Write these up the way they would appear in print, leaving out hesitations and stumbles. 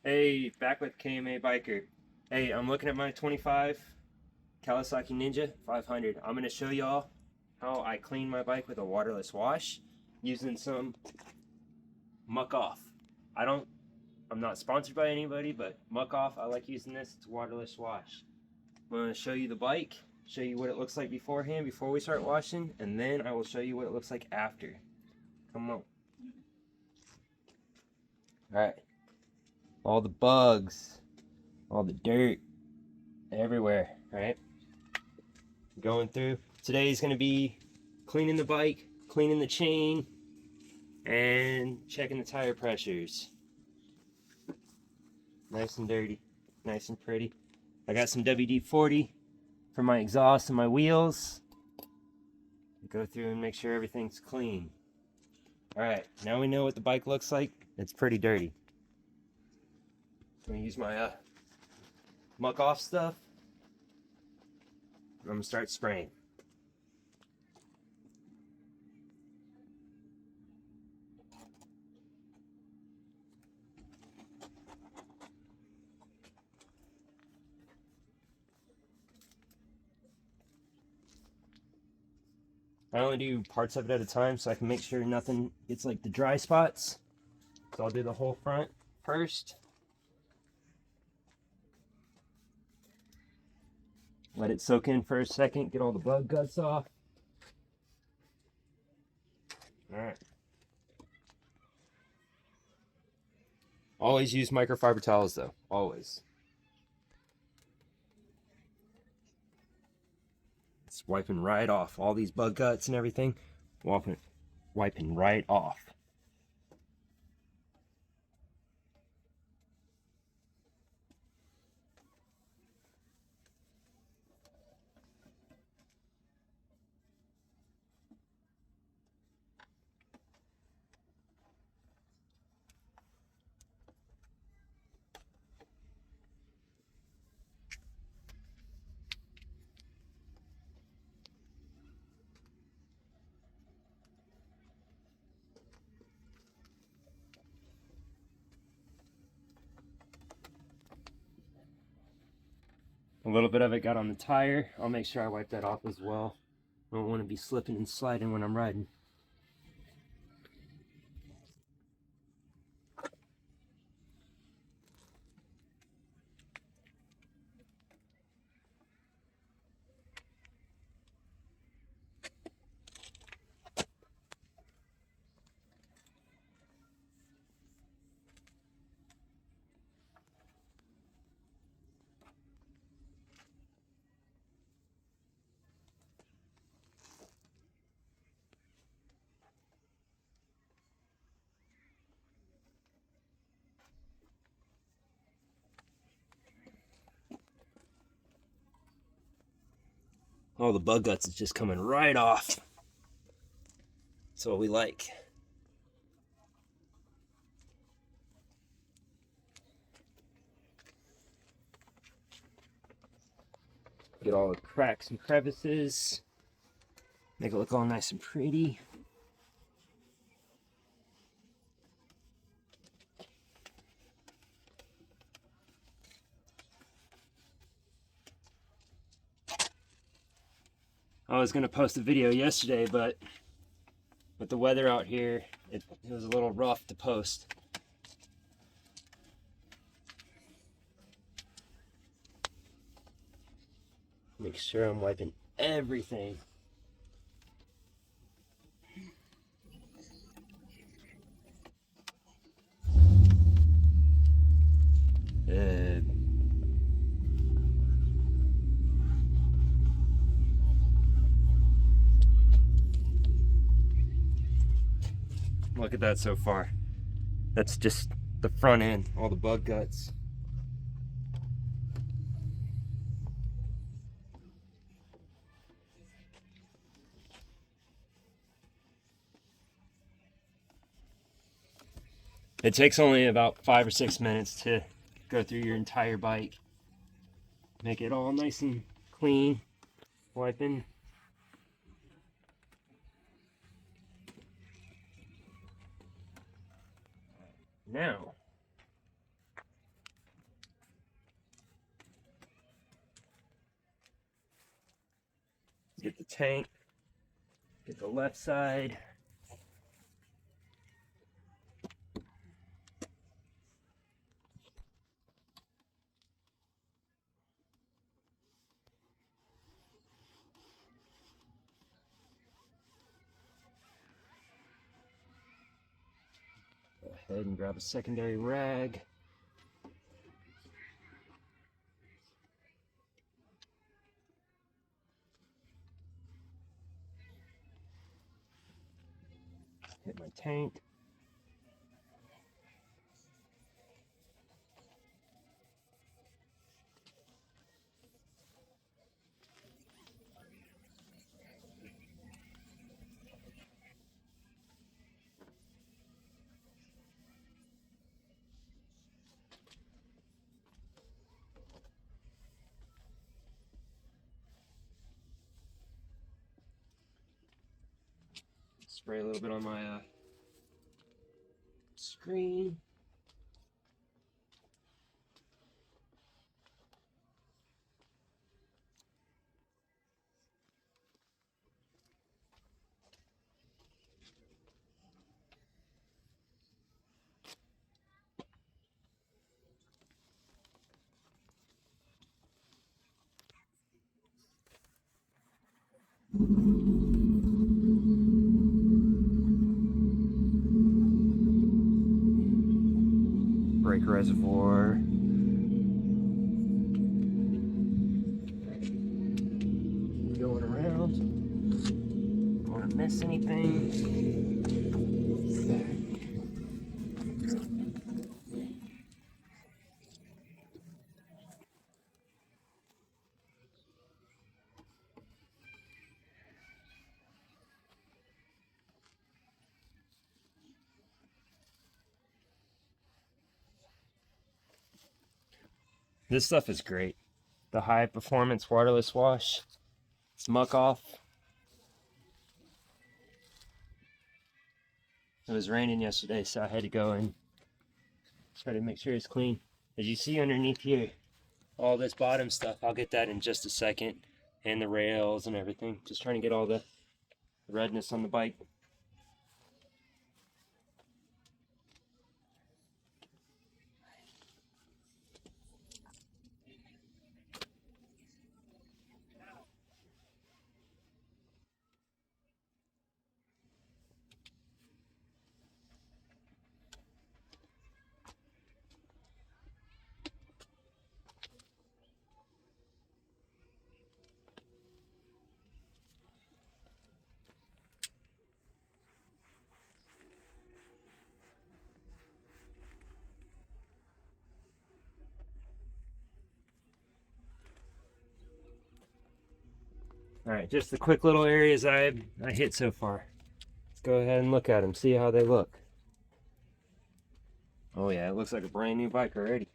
Hey, back with KMA Biker. Hey, I'm looking at my 25 Kawasaki Ninja 500. I'm going to show y'all how I clean my bike with a waterless wash using some Muck Off. I don't, I'm not sponsored by anybody, but Muck Off, I like using this. It's a waterless wash. I'm going to show you the bike, show you what it looks like beforehand, before we start washing, and then I will show you what it looks like after. Come on. Alright. All the bugs, all the dirt, everywhere, right? Going through. Today's going to be cleaning the bike, cleaning the chain, and checking the tire pressures. Nice and dirty, nice and pretty. I got some WD-40 for my exhaust and my wheels. Go through and make sure everything's clean. Alright, now we know what the bike looks like. It's pretty dirty. I'm going to use my Muck Off stuff. I'm going to start spraying. I only do parts of it at a time so I can make sure nothing gets like the dry spots. So I'll do the whole front first. Let it soak in for a second, get all the bug guts off. Alright. Always use microfiber towels though, always. It's wiping right off all these bug guts and everything. Wiping right off. A little bit of it got on the tire. I'll make sure I wipe that off as well. I don't want to be slipping and sliding when I'm riding. All the bug guts is just coming right off. That's what we like. Get all the cracks and crevices. Make it look all nice and pretty. I was gonna post a video yesterday, but with the weather out here, it was a little rough to post. Make sure I'm wiping everything. Look at that so far. That's just the front end, all the bug guts. It takes only about 5 or 6 minutes to go through your entire bike. Make it all nice and clean. Wiping. Now, get the tank, get the left side. Go ahead and grab a secondary rag. Hit my tank. Spray a little bit on my screen. Brake reservoir. Going around. Don't want to miss anything. This stuff is great. The high performance waterless wash. It's muck off. It was raining yesterday, so I had to go and try to make sure it's clean. As you see underneath here, all this bottom stuff, I'll get that in just a second. And the rails and everything. Just trying to get all the redness on the bike. Alright, just the quick little areas I hit so far. Let's go ahead and look at them, see how they look. Oh yeah, it looks like a brand new bike already.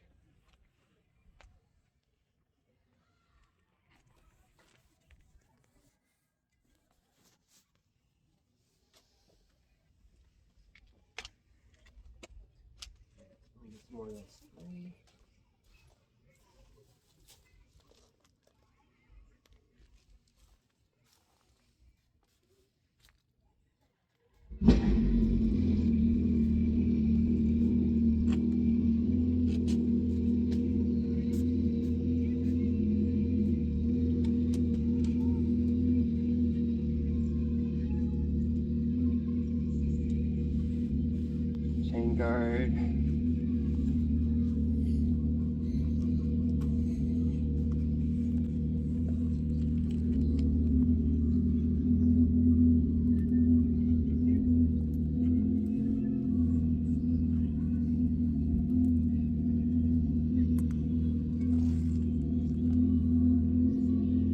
Let me get some more of this. Chain guard.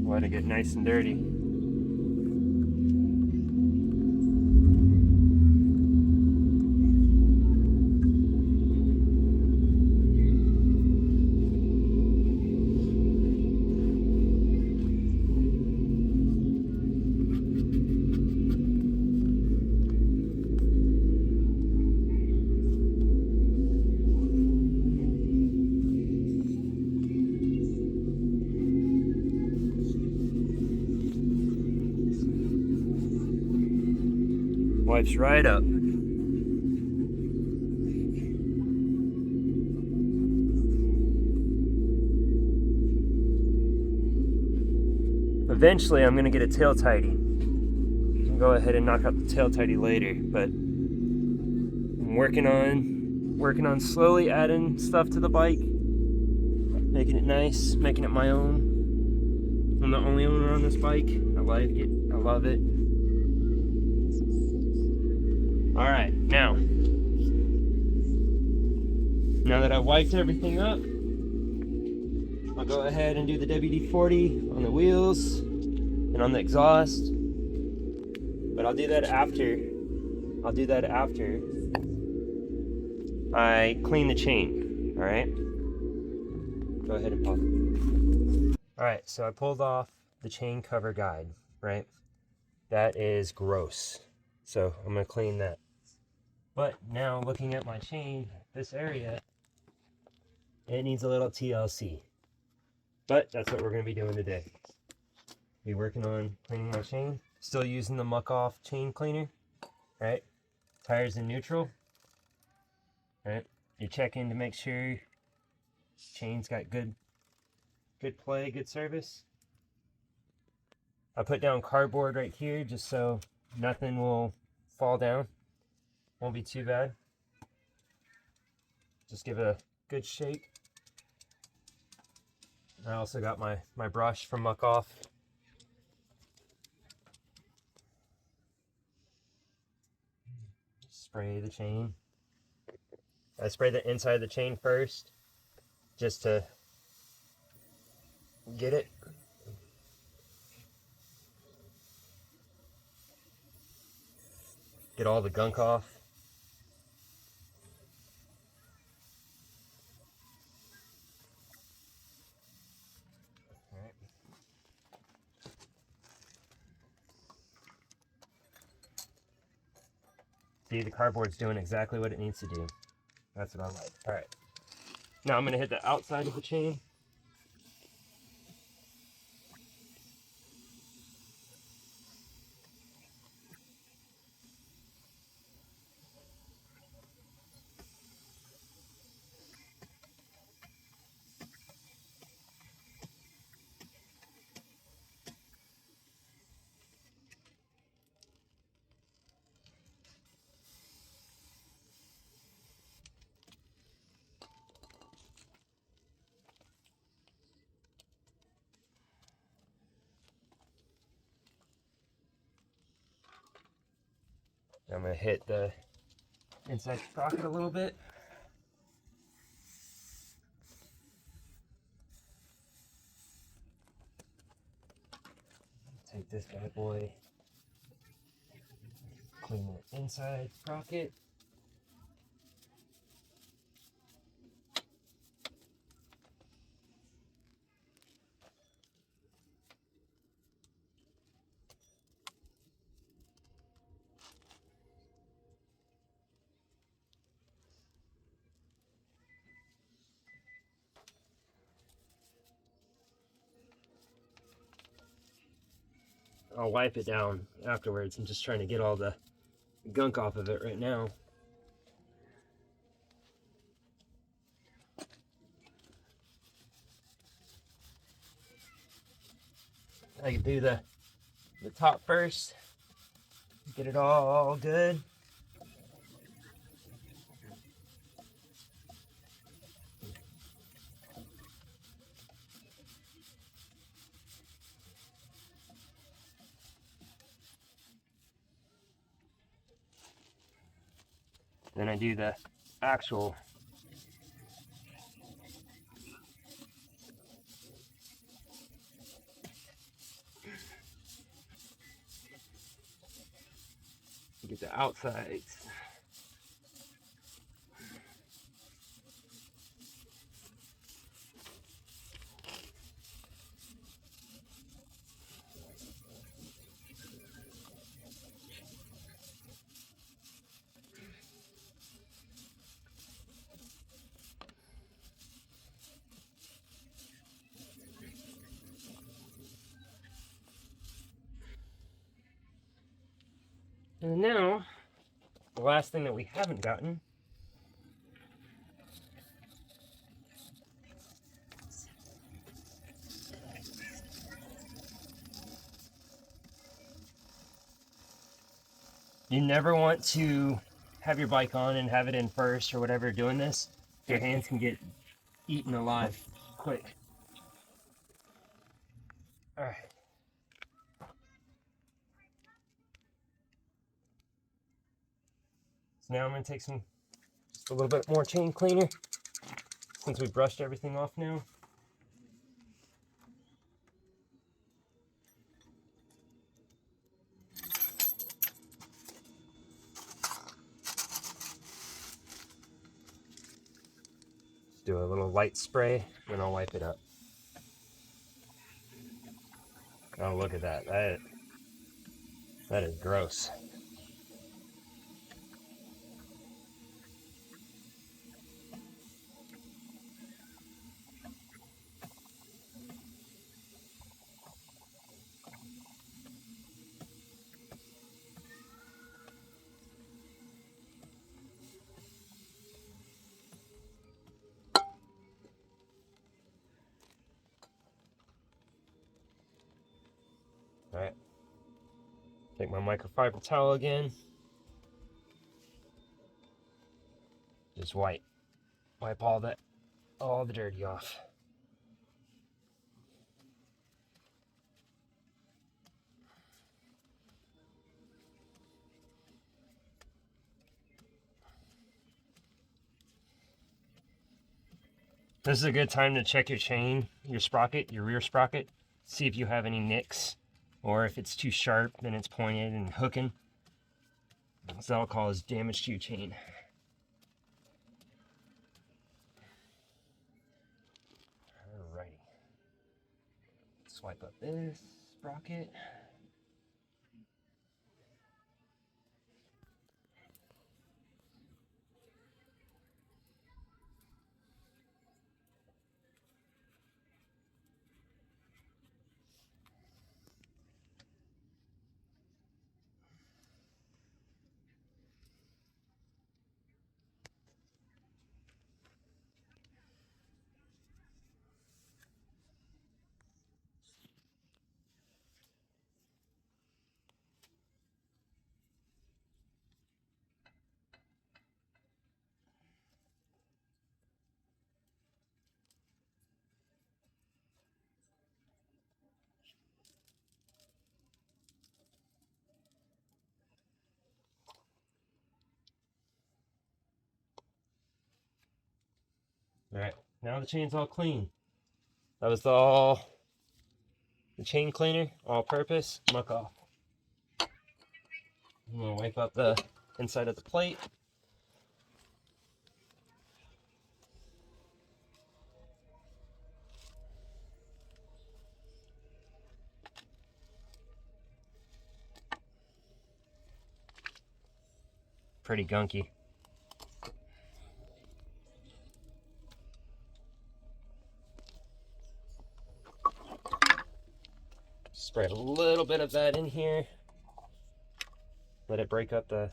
Let it get nice and dirty. Wipes right up. Eventually, I'm gonna get a tail tidy. I'll go ahead and knock out the tail tidy later, but I'm working on slowly adding stuff to the bike, making it nice, making it my own. I'm the only owner on this bike. I like it. I love it. All right, now that I've wiped everything up, I'll go ahead and do the WD-40 on the wheels and on the exhaust. But I'll do that after. I clean the chain. All right. Go ahead and pause it. All right, so I pulled off the chain cover guide. Right. That is gross. So I'm gonna clean that. But now looking at my chain, this area, it needs a little TLC. But that's what we're gonna be doing today. Be working on cleaning my chain. Still using the muck off chain cleaner, right? Tires in neutral, right? You check in to make sure chain's got good play, good service. I put down cardboard right here just so nothing will fall down. Won't be too bad. Just give it a good shake. I also got my brush from Muck Off. Spray the chain. I spray the inside of the chain first, just to get it. Get all the gunk off. See, the cardboard's doing exactly what it needs to do. That's what I like. All right. Now I'm going to hit the outside of the chain. I'm going to hit the inside sprocket a little bit. Take this bad boy, clean the inside sprocket. I'll wipe it down afterwards. I'm just trying to get all the gunk off of it right now. I can do the top first, get it all good. Then I do the actual get the outsides. And now last thing that we haven't gotten. You never want to have your bike on and have it in first or whatever doing this. Your hands can get eaten alive quick. All right. So now I'm going to take just a little bit more chain cleaner since we brushed everything off now. Just do a little light spray and I'll wipe it up. Oh, look at that. That is gross. All right. Take my microfiber towel again. Just wipe all the dirty off. This is a good time to check your chain, your sprocket, your rear sprocket. See if you have any nicks or if it's too sharp and it's pointed and hooking. So that'll cause damage to your chain. Alrighty. Swipe up this sprocket. Alright, now the chain's all clean. That was the chain cleaner, all purpose, muck off. I'm gonna wipe up the inside of the plate. Pretty gunky. Spread a little bit of that in here. Let it break up the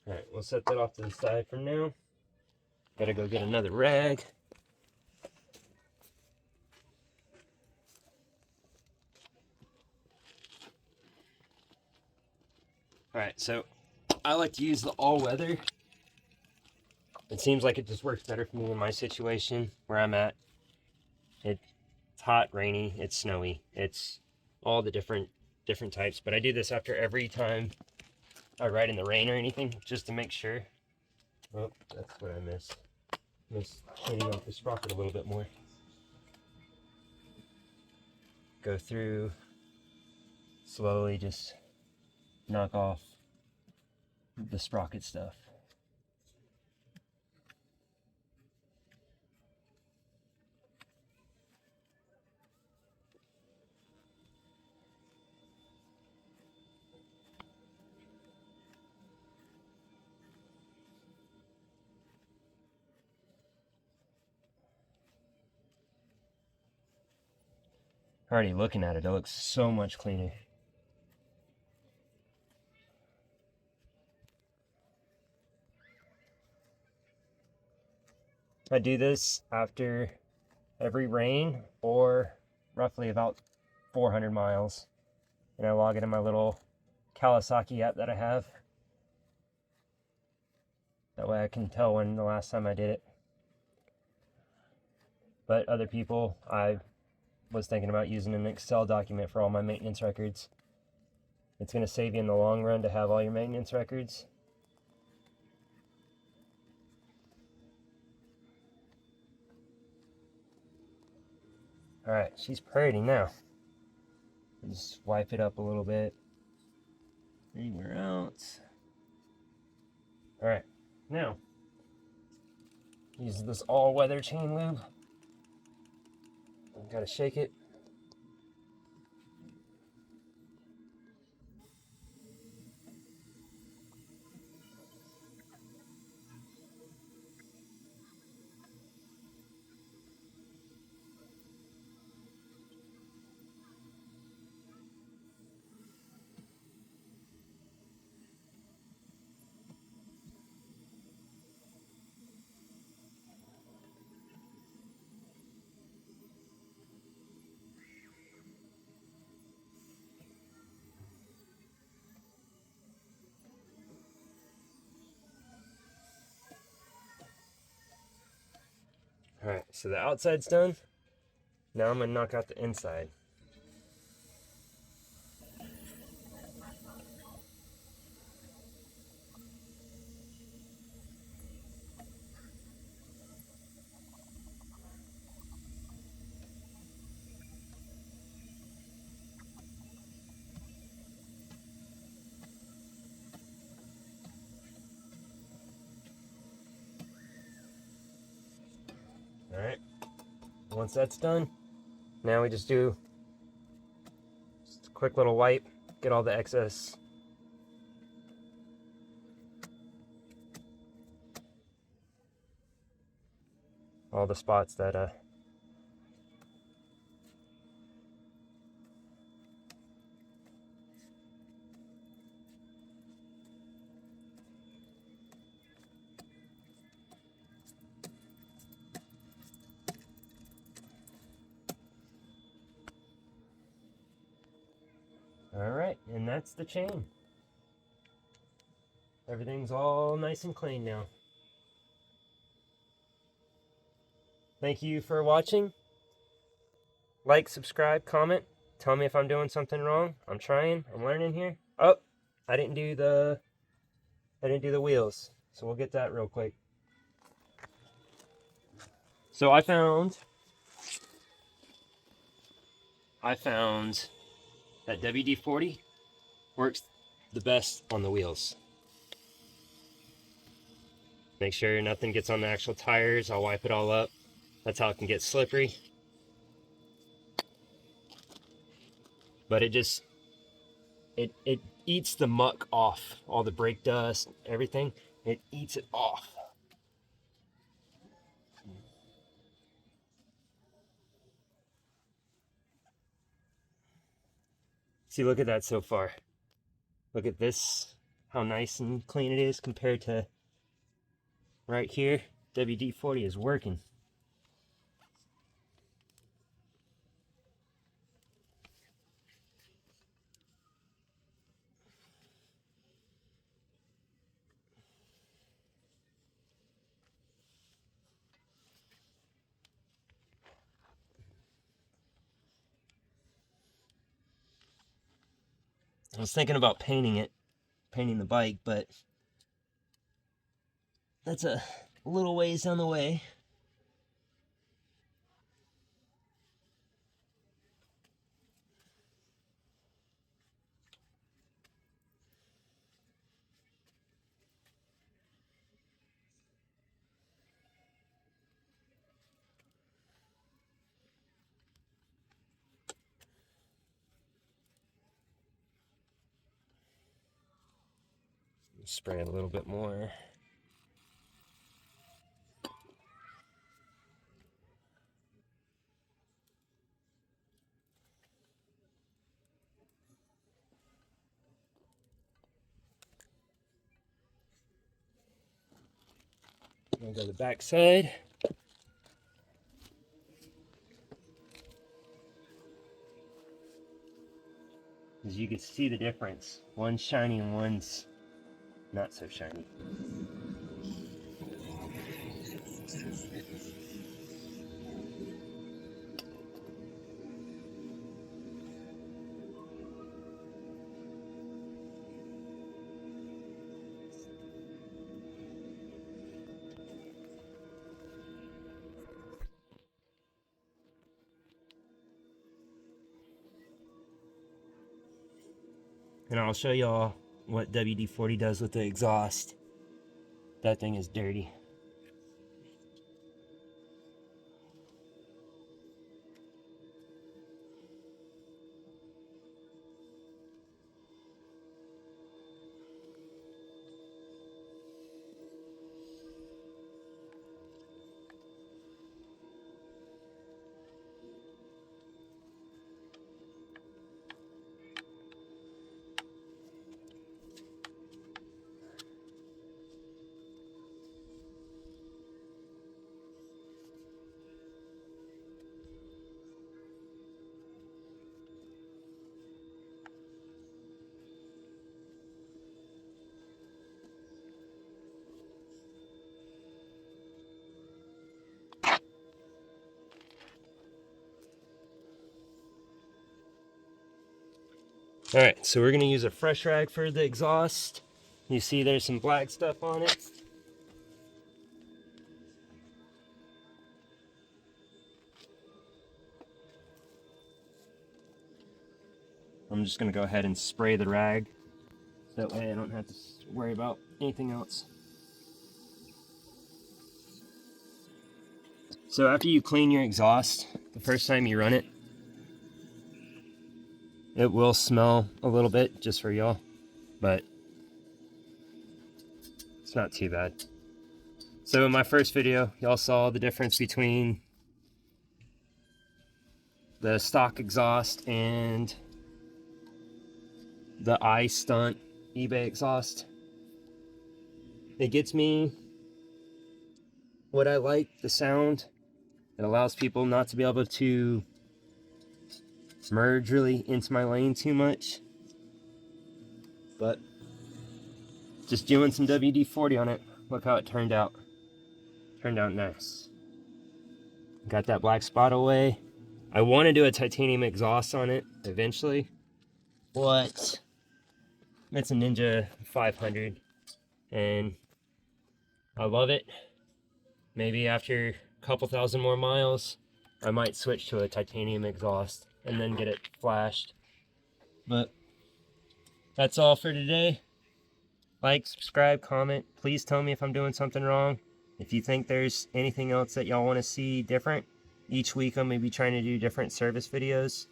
Alright, we'll set that off to the side for now. Gotta go get another rag. Alright, so I like to use the all-weather. It seems like it just works better for me in my situation where I'm at. It's hot, rainy, it's snowy, it's all the different types. But I do this after every time I ride in the rain or anything, just to make sure. Oh, that's what I missed. Just shading off the sprocket a little bit more. Go through slowly, just knock off the sprocket stuff. Already looking at it, it looks so much cleaner. I do this after every rain or roughly about 400 miles. And I log it in my little Kawasaki app that I have. That way I can tell when the last time I did it. But other people, I was thinking about using an Excel document for all my maintenance records. It's going to save you in the long run to have all your maintenance records. Alright, she's pretty now. Just wipe it up a little bit. Anywhere else. Alright, now use this all-weather chain lube. Gotta shake it. Alright, so the outside's done. Now I'm gonna knock out the inside. Alright, once that's done, now we just do just a quick little wipe, get all the excess. All the spots that Alright, and that's the chain. Everything's all nice and clean now. Thank you for watching. Like, subscribe, comment. Tell me if I'm doing something wrong. I'm trying. I'm learning here. Oh, I didn't do the wheels. So we'll get that real quick. So I found that WD-40 works the best on the wheels. Make sure nothing gets on the actual tires. I'll wipe it all up. That's how it can get slippery. But it eats the muck off, all the brake dust, everything. It eats it off. See, look at that so far. Look at this, how nice and clean it is compared to right here. WD-40 is working. was thinking about painting the bike, but that's a little ways down the way. Spray it a little bit more. I'll go to the back side. As you can see the difference. One's shiny and one's not so shiny. And I'll show y'all what WD-40 does with the exhaust. That thing is dirty. Alright, so we're going to use a fresh rag for the exhaust. You see there's some black stuff on it. I'm just going to go ahead and spray the rag. So that way I don't have to worry about anything else. So after you clean your exhaust, the first time you run it, it will smell a little bit, just for y'all, but it's not too bad. So in my first video, y'all saw the difference between the stock exhaust and the iStunt eBay exhaust. It gets me what I like, the sound. It allows people not to be able to merge really into my lane too much. But just doing some WD-40 on it, look how it turned out. Turned out nice. Got that black spot away. I want to do a titanium exhaust on it eventually, but it's a Ninja 500 and I love it. Maybe after a couple thousand more miles, I might switch to a titanium exhaust and then get it flashed. But that's all for today. Like, subscribe, comment. Please tell me if I'm doing something wrong. If you think there's anything else that y'all want to see different, each week I'm going to be trying to do different service videos.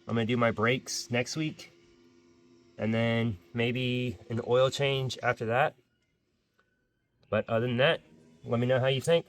I'm going to do my brakes next week, and then maybe an oil change after that. But other than that, let me know how you think.